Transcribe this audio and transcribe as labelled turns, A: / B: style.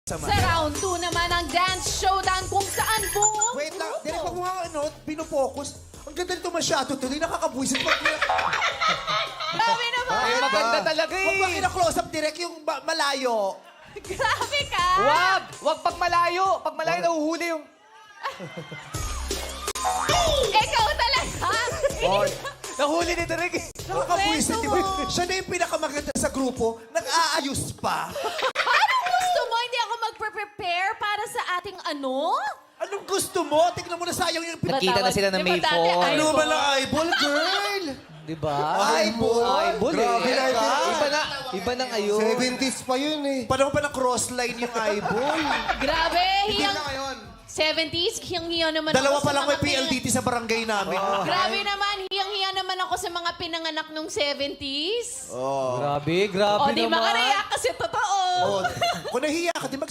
A: Sa
B: round 2 naman ang dance showdown kung saan buong
A: Wait lang,
B: grupo.
A: direk, pag mo nga pinofocus, ang ganda nito masyado tuloy, nakakabuisit.
B: Grabe naman!
C: Ay, maganda talaga
A: Huwag ba
C: eh.
A: kina-close up direct yung malayo?
B: Grabe ka!
C: Wag pag malayo. Pag malayo, nahuhuli yung...
B: Ikaw talaga!
C: Nahuli ni Derek eh.
A: Nakakabuisit, di ba?
B: mo.
A: Siya na yung pinakamaganda sa grupo, nag-aayos pa.
B: Paano gusto mo hindi ako mag-prepare para sa ating ano?
A: Anong gusto mo? Tignan mo na sayang yung
C: Nakita na sila ng
B: Di ba
C: May
B: dati
C: Fall.
A: Ano
B: eyeball?
A: ba na eyeball, girl?
C: Diba?
A: Eyeball.
C: Eyeball eh.
D: Grabe na ito.
C: Iba ng ayun.
D: 70s pa yun eh.
A: Paano pa na crossline yung eyeball?
B: Grabe!
A: Hindi
B: Hiyang
A: na ngayon.
B: 70s, hiyang-hiya naman
A: Dalawa
B: ako
A: pa
B: sa
A: lang may
B: mga
A: PLDT sa barangay namin.
B: Grabe naman, hiyang-hiya naman ako sa mga pinanganak nung 70s.
C: Grabe
B: O, di
C: naman.
B: makareact kasi totoo.
A: Oh, kung nahiya ka, di